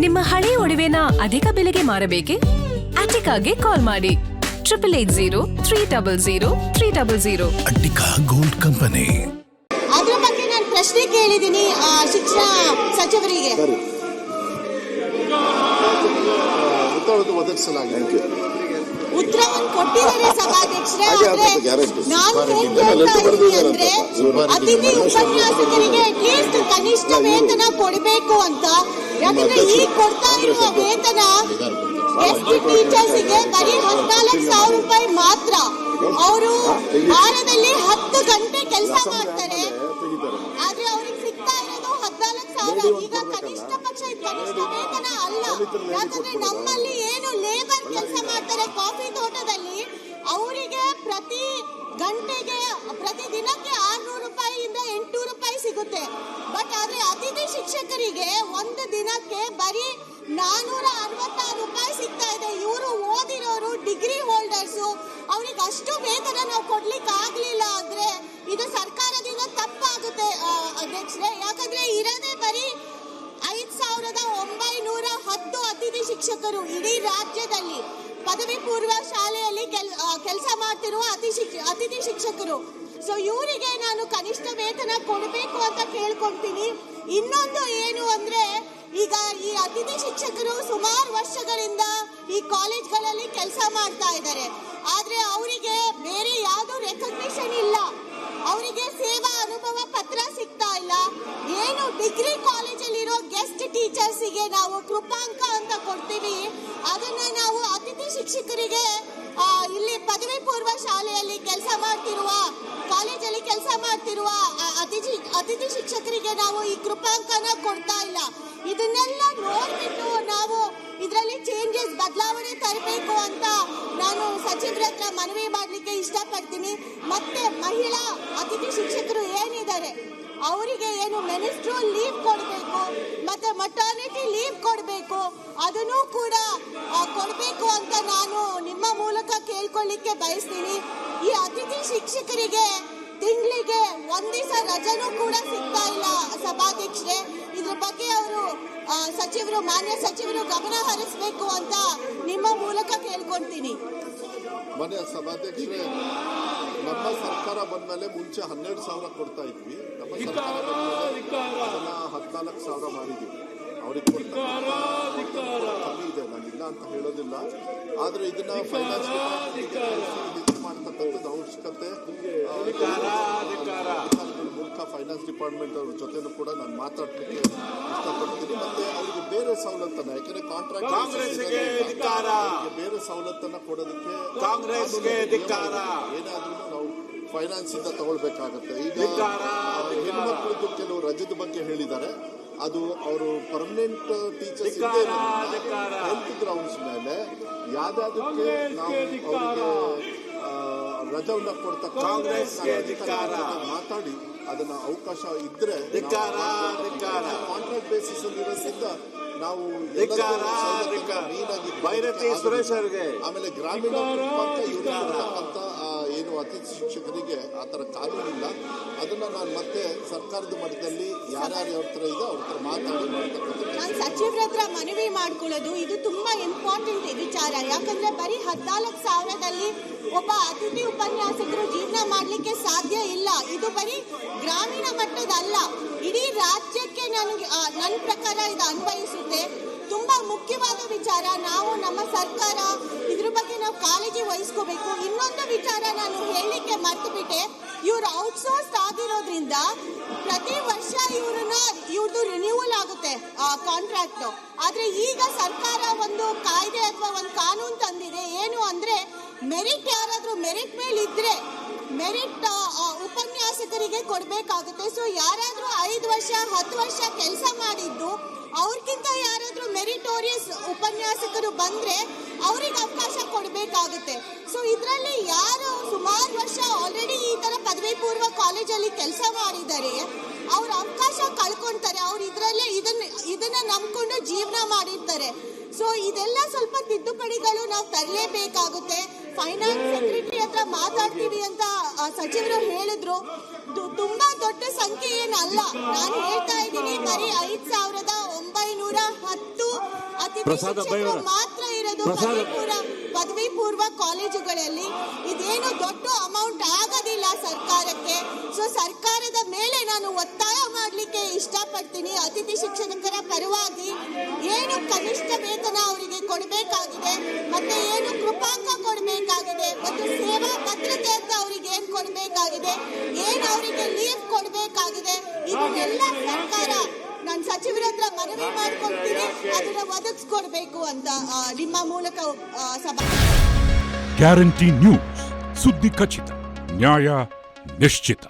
ನಿಮ್ಮ ಹಳೆ ಒಡವೆನ ಅಧಿಕ ಬೆಲೆಗೆ ಮಾರಬೇಕೆ? ಅಟಿಕಾಗೆ ಕಾಲ್ ಮಾಡಿ 8880 ಅಟಿಕಾ ಗೋಲ್ಡ್ ಕಂಪನಿ. ಅದ್ರ ಬಗ್ಗೆ ನಾನು ಪ್ರಶ್ನೆ ಕೇಳಿದ್ದೀನಿ ಶಿಕ್ಷಣ ಸಚಿವರಿಗೆ. ಉತ್ತರವನ್ನು ಕೊಟ್ಟಿದ್ದಾರೆ ಸಭಾಧ್ಯಕ್ಷರೇ. ನಾನು ಹೇಳ್ತಾ ಇದ್ದೀನಿ ಅಂದ್ರೆ ಅತಿಥಿ ಉಪನ್ಯಾಸಕರಿಗೆ ಅಟ್ಲೀಸ್ಟ್ ಕನಿಷ್ಠ ವೇತನ ಕೊಡಬೇಕು ಅಂತ. ಯಾಕಂದ್ರೆ ಈಗ ಕೊಡ್ತಾ ಇರುವ ವೇತನ ಗೆಸ್ಟ್ ಟೀಚರ್ಸ್ಗೆ ಬರೀ 14,000 ರೂಪಾಯಿ ಮಾತ್ರ. ಅವರು ವಾರದಲ್ಲಿ 10 ಗಂಟೆ ಕೆಲಸ ಮಾಡ್ತಾರೆ, ಆದ್ರೆ ಅವ್ರಿಗೆ ಸಿಗ್ತಾ ಇರೋದು 14,000. ಈಗ ಕನಿಷ್ಠ ಪಕ್ಷ ಕನಿಷ್ಠ ವೇತನ ಅಲ್ಲ. ಯಾಕಂದ್ರೆ ನಮ್ಮಲ್ಲಿ ಏನು ಲೇಬರ್ ಕೆಲಸ ಮಾಡ್ತಾರೆ ಕಾಫಿ ತೋಟದಲ್ಲಿ, ಅವರಿಗೆ ಪ್ರತಿ ಗಂಟೆಗೆ ಪ್ರತಿ ದಿನಕ್ಕೆ 600 ರೂಪಾಯಿಯಿಂದ 800 ರೂಪಾಯಿ ಸಿಗುತ್ತೆ. ಬಟ್ ಆದ್ರೆ ಅತಿಥಿ ಶಿಕ್ಷಕರಿಗೆ ಒಂದು ದಿನಕ್ಕೆ ಬರೀ 466 ರೂಪಾಯಿ ಸಿಗ್ತಾ ಇದೆ. ಇವರು ಓದಿರೋರು, ಡಿಗ್ರಿ ಹೋಲ್ಡರ್ಸು, ಅವ್ರಿಗೆ ಅಷ್ಟು ವೇತನ ನಾವು ಕೊಡ್ಲಿಕ್ಕೆ ಆಗ್ಲಿಲ್ಲ ಅಂದ್ರೆ ಇದು ಸರ್ಕಾರದಿಂದ ತಪ್ಪಾಗುತ್ತೆ ಅಧ್ಯಕ್ಷರೇ. ಯಾಕಂದ್ರೆ ಇರೋದೇ ಬರೀ 5,910 ಅತಿಥಿ ಶಿಕ್ಷಕರು ಇಡೀ ರಾಜ್ಯದಲ್ಲಿ ಪದವಿ ಪೂರ್ವ ಶಾಲೆಯಲ್ಲಿ ಕೆಲಸ ಮಾಡ್ತಿರುವ ಅತಿಥಿ ಶಿಕ್ಷಕರು. ಸೊ ಇವರಿಗೆ ನಾನು ಕನಿಷ್ಠ ವೇತನ ಕೊಡಬೇಕು ಅಂತ ಕೇಳ್ಕೊಂತೀನಿ. ಇನ್ನೊಂದು ಏನು ಅಂದ್ರೆ, ಈಗ ಈ ಅತಿಥಿ ಶಿಕ್ಷಕರು ಸುಮಾರು ವರ್ಷಗಳಿಂದ ಈ ಕಾಲೇಜ್ಗಳಲ್ಲಿ ಕೆಲಸ ಮಾಡ್ತಾ ಇದ್ದಾರೆ, ಆದ್ರೆ ಅವರಿಗೆ ಬೇರೆ ಯಾವ್ದು ರೆಕಗ್ನಿಷನ್ ಇಲ್ಲ, ಅವರಿಗೆ ಸೇವಾ ಅನುಭವ ಪತ್ರ ಸಿಗ್ತಾ ಇಲ್ಲ. ಏನು ಡಿಗ್ರಿ ಕಾಲೇಜಲ್ಲಿರೋ ಗೆಸ್ಟ್ ಟೀಚರ್ಸ್ಗೆ ನಾವು ಕೃಪಾಂಕ ಅಂತ ಕೊಡ್ತೀವಿ, ಅದನ್ನ ನಾವು ಅತಿಥಿ ಶಿಕ್ಷಕರಿಗೆ ಇಲ್ಲಿ ಪದವಿ ಪೂರ್ವ ಶಾಲೆಯಲ್ಲಿ ಕೆಲಸ ಮಾಡ್ತಿರುವ ಕಾಲೇಜಲ್ಲಿ ಕೆಲಸ ಮಾಡ್ತಿರುವ ಅತಿಥಿ ಶಿಕ್ಷಕರಿಗೆ ನಾವು ಈ ಕೃಪಾಂಕನ ಕೊಡ್ತಾ ಇಲ್ಲ. ಇದನ್ನೆಲ್ಲ ನೋಡ್ಬಿಟ್ಟು ನಾವು ಇದರಲ್ಲಿ ಚೇಂಜಸ್ ಬದಲಾವಣೆ ತರಬೇಕು ಅಂತ ನಾನು ಸಚಿವರ ಹತ್ರ ಮನವಿ ಮಾಡ್ಲಿಕ್ಕೆ ಇಷ್ಟಪಡ್ತೀನಿ. ಮತ್ತೆ ಮಹಿಳಾ ಅತಿಥಿ ಶಿಕ್ಷಕರು ಏನಿದ್ದಾರೆ ಅವರಿಗೆ ಏನು ಮೆನಿಸ್ಟ್ರಲ್ ಲೀವ್ ಕೊಡಬೇಕು, ಮತ್ತೆ ಮಟರ್ನಿಟಿ ಲೀವ್ ಕೊಡಬೇಕು, ಅದನ್ನು ಕೂಡ ಕೊಡಬೇಕು ಅಂತ ನಾನು ನಿಮ್ಮ ಮೂಲಕ ಕೇಳ್ಕೊಳ್ಳಿಕ್ಕೆ ಬಯಸ್ತೀನಿ. ಈ ಅತಿಥಿ ಶಿಕ್ಷಕರಿಗೆ ತಿಂಗಳಿಗೆ ಒಂದ್ ದಿವಸ ರಜನೂ ಕೂಡ ಸಿಗ್ತಾ ಇಲ್ಲ ಸಭಾಧ್ಯಕ್ಷರೇ. ಇದ್ರ ಬಗ್ಗೆ ಅವರು ಮಾನ್ಯ ಸಚಿವರು ಗಮನ ಹರಿಸಬೇಕು ಅಂತ ನಿಮ್ಮ ಮೂಲಕ ಕೇಳ್ಕೊಂತೀನಿ. ಮಾನ್ಯ ಸಭಾಧ್ಯಕ್ಷರೇ, ನಮ್ಮ ಸರ್ಕಾರ ಬಂದ್ಮೇಲೆ ಮುಂಚೆ 12,000 ಕೊಡ್ತಾ ಇದ್ವಿ. ನಮ್ಮ ಸರ್ಕಾರ ಅದನ್ನ 14,000 ಮಾಡಿದ್ವಿ. ಅವ್ರಿಗೆ ಕಮ್ಮಿ ಇದೆ, ನಾನು ಇಲ್ಲ ಅಂತ ಹೇಳೋದಿಲ್ಲ. ಆದ್ರೆ ಇದನ್ನ ಫೈನಾನ್ಸ್ ಹೆಚ್ಚು ಮಾಡ್ತಕ್ಕಂಥದ್ದು ಅವಶ್ಯಕತೆ ಮೂಲಕ ಫೈನಾನ್ಸ್ ಡಿಪಾರ್ಟ್ಮೆಂಟ್ ಅವ್ರ ಜೊತೆನೂ ಕೂಡ ನಾನು ಮಾತಾಡ್ಲಿಕ್ಕೆ ಇಷ್ಟಪಡ್ತೀನಿ. ಮತ್ತೆ ಅವ್ರಿಗೆ ಬೇರೆ ಸವಲತ್ತನ್ನ, ಯಾಕಂದ್ರೆ ಕಾಂಟ್ರಾಕ್ಟ್ ಬೇರೆ ಸವಲತ್ತನ್ನ ಕೊಡೋದಕ್ಕೆ ಏನಾದ್ರೂ ನಾವು ಫೈನಾನ್ಸ್ ಇಂದ ತಗೊಳ್ಬೇಕಾಗತ್ತೆ. ಈಗ ಹೆಣ್ಮಕ್ಳದ್ದು ಕೆಲವು ರಜದ ಬಗ್ಗೆ ಹೇಳಿದ್ದಾರೆ, ಅದು ಅವರು ಪರ್ಮನೆಂಟ್ ಟೀಚರ್ಸ್ ಹೆಲ್ತ್ ಗ್ರೌಂಡ್ಸ್ ಮೇಲೆ ಯಾವ್ದಾದಕ್ಕೆ ನಾವು ಅವರಿಗೆ ರಜವನ್ನ ಕೊಡ್ತಕ್ಕ ಮಾತಾಡಿ ಅದನ್ನ ಅವಕಾಶ ಇದ್ರೆ ಕಾಂಟ್ರಾಕ್ಟ್ ಬೇಸಿಸ್ ಅಲ್ಲಿ ಇರೋದ್ರಿಂದ ನಾವು ಆಮೇಲೆ ಗ್ರಾಮೀಣ ಅಂತ ಏನು ಅತಿಥಿ ಶಿಕ್ಷಕರಿಗೆ ಆತರ ಕಾನೂನಿಲ್ಲ. ಅದನ್ನ ನಾನು ಮತ್ತೆ ಸರ್ಕಾರದ ಮಟ್ಟದಲ್ಲಿ ಯಾರ್ಯಾರು ಅವ್ರ ಹತ್ರ ಇದೆ ಅವ್ರ ಹತ್ರ ಮಾತಾಡಿ ಮಾಡ್ತಕ್ಕಂಥ ನಾನು ಸಚಿವರ ಹತ್ರ ಮನವಿ ಮಾಡ್ಕೊಳ್ಳೋದು, ಇದು ತುಂಬಾ ಇಂಪಾರ್ಟೆಂಟ್ ವಿಚಾರ. ಯಾಕಂದ್ರೆ ಬರೀ 14,000ದಲ್ಲಿ ಒಬ್ಬ ಅತಿಥಿ ಉಪನ್ಯಾಸಕರು ಜೀವನ ಮಾಡ್ಲಿಕ್ಕೆ ಸಾಧ್ಯ ಇಲ್ಲ. ಇದು ಬರೀ ಗ್ರಾಮೀಣ ಮಟ್ಟದಲ್ಲ, ಇಡೀ ರಾಜ್ಯಕ್ಕೆ ನನ್ನ ಪ್ರಕಾರ ಇದು ಅನ್ವಯಿಸುತ್ತೆ. ತುಂಬಾ ಮುಖ್ಯವಾದ ವಿಚಾರ. ನಾವು ನಮ್ಮ ಸರ್ಕಾರ ಇದ್ರ ಬಗ್ಗೆ ನಾವು ಕಾಳಜಿ ವಹಿಸ್ಕೋಬೇಕು. ಇನ್ನೊಂದು ವಿಚಾರ ನಾನು ಹೇಳಲಿಕ್ಕೆ ಮರ್ತು ಬಿಟ್ಟೆ, ಇವ್ರು ಔಟ್ಸೋರ್ಸ್ ಆಗಿರೋದ್ರಿಂದ ಪ್ರತಿ ವರ್ಷ ಇವ್ರದ್ದು ರಿನ್ಯೂವಲ್ ಆಗುತ್ತೆ ಕಾಂಟ್ರಾಕ್ಟ್. ಆದ್ರೆ ಈಗ ಸರ್ಕಾರ ಒಂದು ಕಾಯ್ದೆ ಅಥವಾ ಒಂದು ಕಾನೂನು ತಂದಿದೆ, ಏನು ಅಂದ್ರೆ ಮೆರಿಟ್ ಯಾರಾದ್ರೂ ಮೆರಿಟ್ ಮೇಲೆ ಇದ್ರೆ ಮೆರಿಟ್ ಉಪನ್ಯಾಸಕರಿಗೆ ಕೊಡಬೇಕಾಗುತ್ತೆ. ಸೊ ಯಾರಾದ್ರೂ 5 ವರ್ಷ 10 ವರ್ಷ ಕೆಲಸ ಮಾಡಿದ್ದು ಅವ್ರಿಗಿಂತ ಯಾರಾದ್ರೂ ಮೆರಿಟೋರಿಯಸ್ ಉಪನ್ಯಾಸಕರು ಬಂದ್ರೆ ಅವ್ರಿಗೆ ಅವಕಾಶ ಕೊಡಬೇಕಾಗುತ್ತೆ. ಸೊ ಇದರಲ್ಲಿ ಯಾರು ಸುಮಾರು ವರ್ಷ ಆಲ್ರೆಡಿ ಈ ತರ ಪದವಿ ಪೂರ್ವ ಕಾಲೇಜಲ್ಲಿ ಕೆಲಸ ಮಾಡಿದ್ದಾರೆ ಅವ್ರ ಅವಕಾಶ ಕಳ್ಕೊಂತಾರೆ. ಅವ್ರು ಇದನ್ನ ನಂಬ್ಕೊಂಡು ಜೀವನ ಮಾಡಿರ್ತಾರೆ. ಸೊ ಇದೆಲ್ಲ ಸ್ವಲ್ಪ ತಿದ್ದುಪಡಿಗಳು ನಾವು ತರಲೇಬೇಕಾಗುತ್ತೆ. ಫೈನಾನ್ಸ್ ಸೆಕ್ರೆಟರಿ ಹತ್ರ ಮಾತಾಡ್ತೀವಿ ಅಂತ ಸಚಿವರು ಹೇಳಿದ್ರು. ತುಂಬಾ ದೊಡ್ಡ ಸಂಖ್ಯೆ ಏನಲ್ಲ, ನಾನು ಹೇಳ್ತಾ ಇದ್ದೀನಿ ಬರೀ 5,910 ಪ್ರಸಾದ್ ಅಬ್ಬಾಯಿ ಅವರ ಮಾತ್ರ ಇರೋದು ಪದವಿ ಪೂರ್ವ ಕಾಲೇಜುಗಳಲ್ಲಿ. ಇದೇನು ದೊಡ್ಡ ಅಮೌಂಟ್ ಆಗೋದಿಲ್ಲ ಸರ್ಕಾರಕ್ಕೆ. ಸೊ ಸರ್ಕಾರದ ಮೇಲೆ ನಾನು ಒತ್ತಾಯ ಮಾಡಲಿಕ್ಕೆ ಇಷ್ಟಪಡ್ತೀನಿ. ಅತಿಥಿ ಶಿಕ್ಷಕರ ಪರವಾಗಿ ಏನು ಕನಿಷ್ಠ ವೇತನ ಅವರಿಗೆ ಕೊಡಬೇಕಾಗಿದೆ, ಮತ್ತೆ ಏನು ಕೃಪಾಂಕ ಕೊಡಬೇಕಾಗಿದೆ, ಮತ್ತು ಸೇವಾ ಭದ್ರತೆ ಅಂತ ಅವರಿಗೆ ಏನ್ ಕೊಡಬೇಕಾಗಿದೆ, ಏನ್ ಅವರಿಗೆ ಲೀವ್ ಕೊಡಬೇಕಾಗಿದೆ, ಇದನ್ನೆಲ್ಲ ಸರ್ಕಾರ ನಾನು ಸಚಿವರ ಹತ್ರ ಮನವಿ ಮಾಡ್ಕೊಳ್ತೀನಿ, ಅದನ್ನ ಒದಗಿಸ್ಕೊಡ್ಬೇಕು ಅಂತ ನಿಮ್ಮ ಮೂಲಕ ಸಭಾ. ಗ್ಯಾರಂಟಿ ನ್ಯೂಸ್, ಸುದ್ದಿ ಖಚಿತ, ನ್ಯಾಯ ನಿಶ್ಚಿತ.